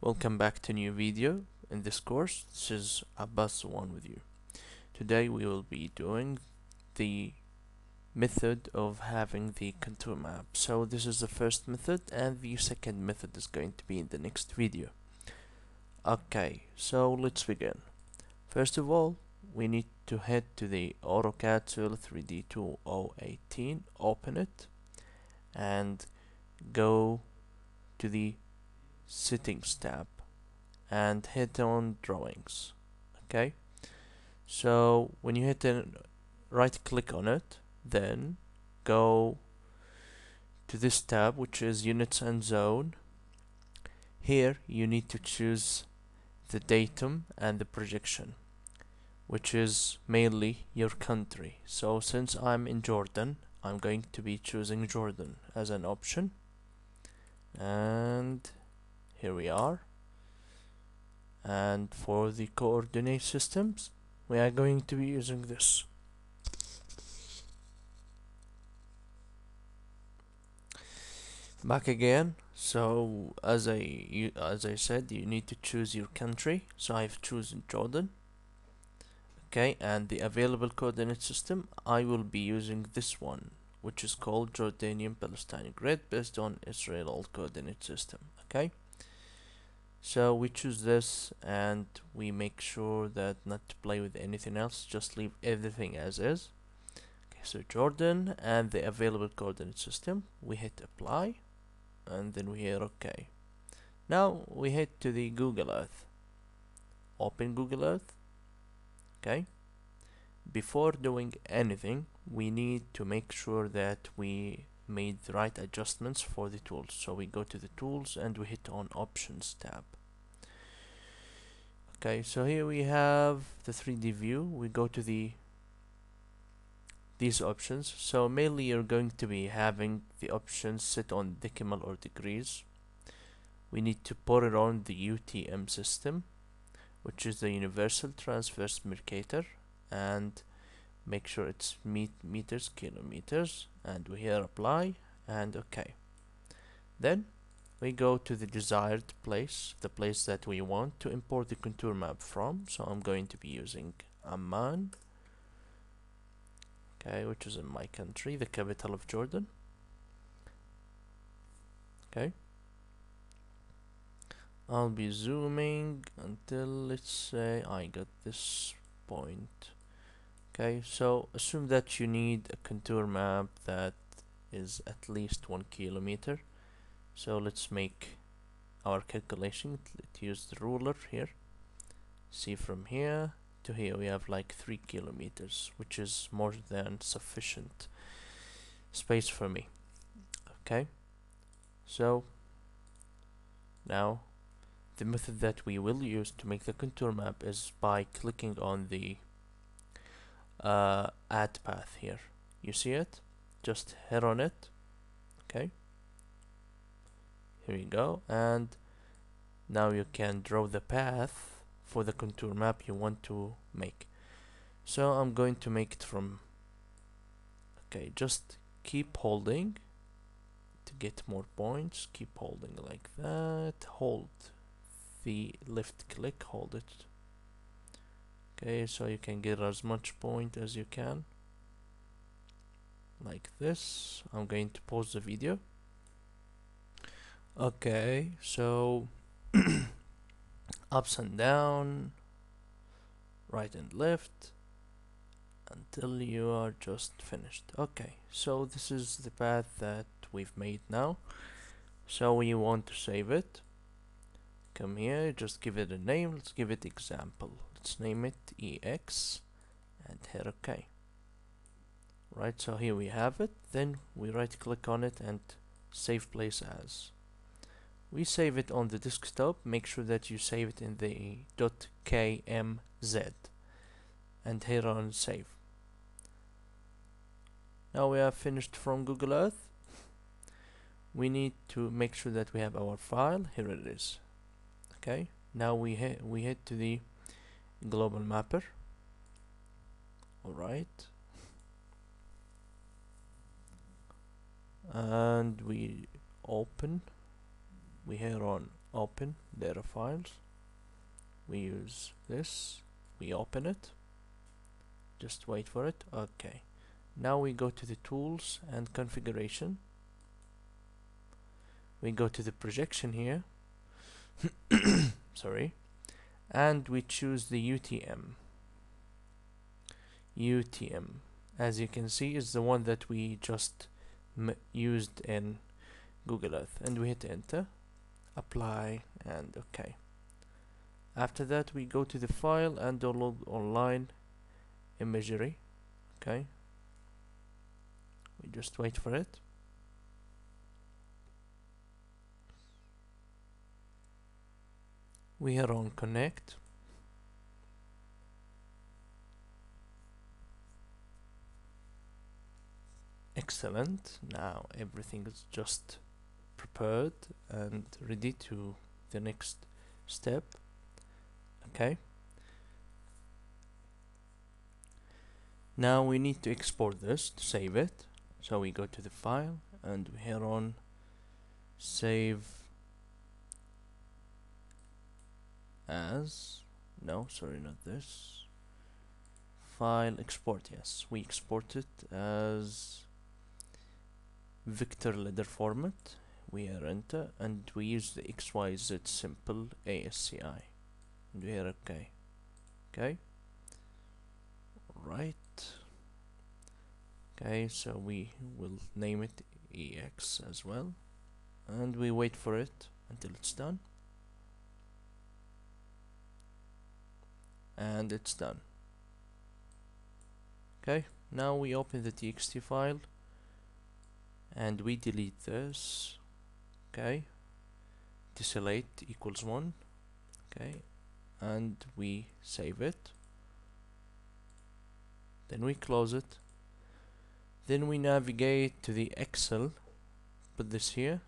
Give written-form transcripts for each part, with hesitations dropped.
Welcome back to new video. In this course, this is Abbas one with you. Today we will be doing the method of having the contour map. So this is the first method and the second method is going to be in the next video. Okay, so let's begin. First of all, we need to head to the Autocad tool 3D 2018, open it and go to the settings tab and hit on drawings. Okay, so when you hit right click on it, then go to this tab which is units and zone. Here you need to choose the datum and the projection, which is mainly your country. So since I'm in Jordan, I'm going to be choosing Jordan as an option, and here we are. And for the coordinate systems, we are going to be using this. Back again. So as I said, you need to choose your country. So I've chosen Jordan. Okay, and the available coordinate system, I will be using this one, which is called Jordanian Palestinian Grid, based on Israel old coordinate system. Okay, so we choose this and we make sure that not to play with anything else, just leave everything as is. Okay, so Jordan and the available coordinate system, we hit apply and then we hit OK. Now we head to the Google Earth. Open Google Earth. Okay, before doing anything, we need to make sure that we made the right adjustments for the tools. So we go to the tools and we hit on options tab. Okay, so here we have the 3D view. We go to these options. So mainly you're going to be having the options set on decimal or degrees. We need to put it on the UTM system, which is the Universal Transverse Mercator, and make sure it's meters, kilometers, and we hit apply and OK. Then we go to the desired place, the place that we want to import the contour map from. So I'm going to be using Amman, okay, which is in my country, the capital of Jordan. Okay, I'll be zooming until, let's say, I got this point. Okay, so assume that you need a contour map that is at least 1 kilometer. So let's make our calculation. Let's use the ruler here. See, from here to here we have like 3 kilometers, which is more than sufficient space for me. Okay, so now the method that we will use to make the contour map is by clicking on the add path here. You see it? Just hit on it. Okay, here you go, and now you can draw the path for the contour map you want to make. So I'm going to make it from, okay, just keep holding to get more points. Keep holding like that. Hold the left click, hold it. Okay, so you can get as much point as you can, like this. I'm going to pause the video. Okay, so ups and down, right and left, until you are just finished. Okay, so this is the path that we've made now. So we want to save it. Come here, just give it a name. Let's give it example. Let's name it EX and hit OK. Right, so here we have it. Then we right click on it and save place as. We save it on the desktop. Make sure that you save it in the .kmz and hit on save. Now we are finished from Google Earth. We need to make sure that we have our file. Here it is. Okay, now we head to the global mapper. Alright, and we hit on open data files. We use this, we open it, just wait for it. Okay, now we go to the tools and configuration. We go to the projection here, sorry, and we choose the UTM. As you can see, is the one that we just used in Google Earth, and we hit enter, apply, and okay. After that, we go to the file and download online imagery. Okay, we just wait for it. We are on connect. Excellent. Now everything is just prepared and ready to the next step. Okay. Now we need to export this to save it. So we go to the file and we here on save as, no, sorry, not this. File export, yes. We export it as vector ladder format. We are enter and we use the XYZ simple ASCII. And we are okay. Okay. Right. Okay, so we will name it EX as well. And we wait for it until it's done. And it's done. Okay, now we open the txt file and we delete this. Okay, tessellate equals 1. Okay, and we save it. Then we close it. Then we navigate to the Excel, put this here,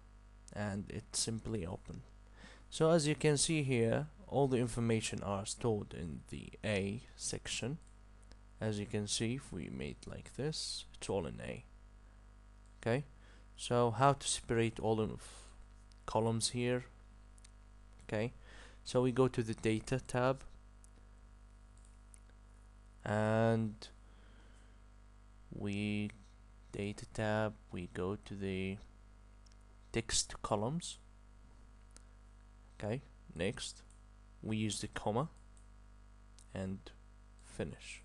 and it's simply open. So as you can see here, all the information are stored in the A section. As you can see, if we made like this, it's all in A. Okay, so how to separate all of columns here? Okay, so we go to the data tab and we go to the text columns. Okay, next we use the comma and finish.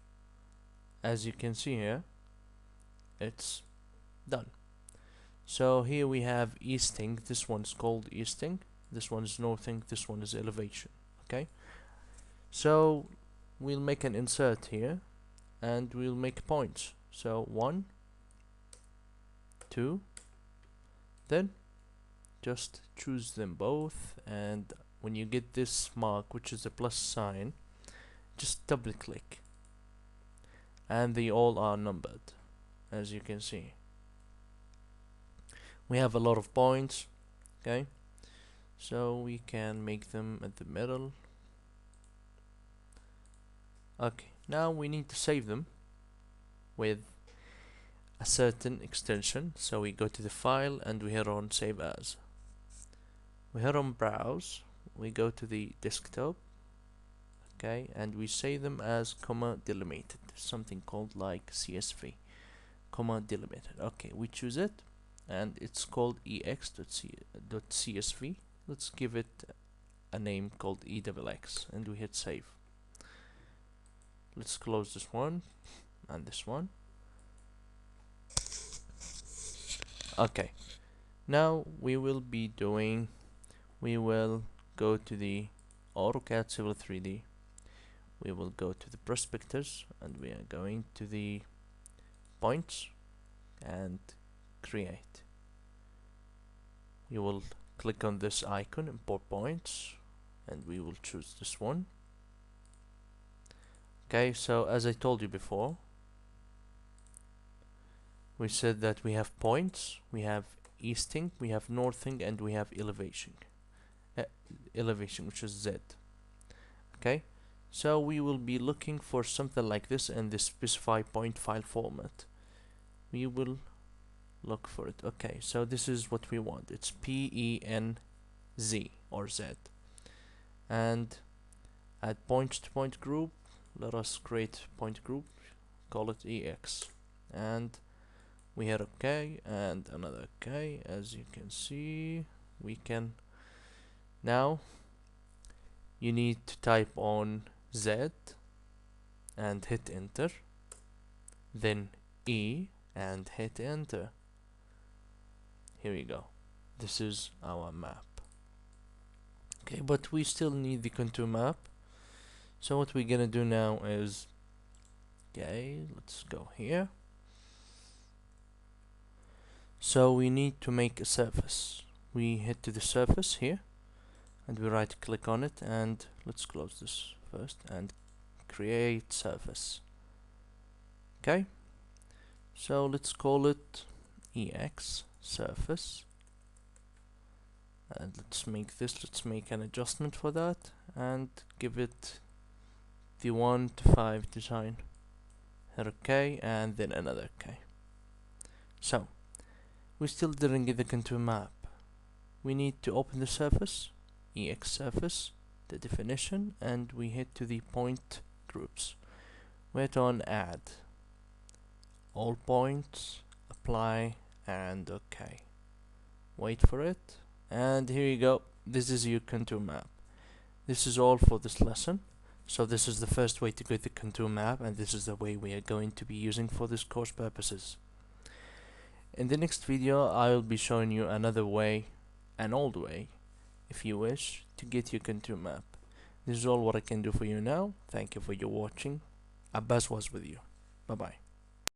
As you can see here, it's done. So here we have easting. This one's called easting, this one is northing, this one is elevation. Okay, so we'll make an insert here and we'll make points. So 1, 2, then just choose them both, and when you get this mark, which is a plus sign, just double click and they all are numbered. As you can see, we have a lot of points. Okay, so we can make them at the middle. Okay, now we need to save them with a certain extension. So we go to the file and we hit on save as. We hit on browse, we go to the desktop. Okay, and we save them as comma delimited, something called like CSV, comma delimited. Okay, we choose it and it's called ex.csv. Let's give it a name called EXX and we hit save. Let's close this one and this one. Okay, now we will go to the AutoCAD Civil 3D. We will go to the prospectors and we are going to the points and create. We will click on this icon, import points, and we will choose this one. Okay, so as I told you before, we said that we have points, we have easting, we have northing, and we have elevation. Elevation, which is Z. Okay, so we will be looking for something like this in the specify point file format. We will look for it. Okay, so this is what we want. It's PENZ or Z. And at point to point group, let us create point group, call it EX, and we hit OK and another OK. As you can see, we can now, you need to type on Z and hit enter, then E and hit enter. Here we go. This is our map. Okay, but we still need the contour map. So what we're gonna do now is, okay, let's go here. So we need to make a surface. We hit to the surface here and we right click on it, and let's close this first and create surface. Okay, so let's call it EX surface, and let's make an adjustment for that and give it the 1 to 5 design. Hit OK and then another OK. So we still didn't get the contour map. We need to open the surface, EX surface, the definition, and we hit to the point groups. We hit on add all points, apply, and OK. Wait for it, and here you go. This is your contour map. This is all for this lesson. So this is the first way to get the contour map, and this is the way we are going to be using for this course purposes. In the next video, I will be showing you another way, an old way, if you wish, to get your contour map. This is all what I can do for you now. Thank you for your watching. Abbas was with you. Bye bye.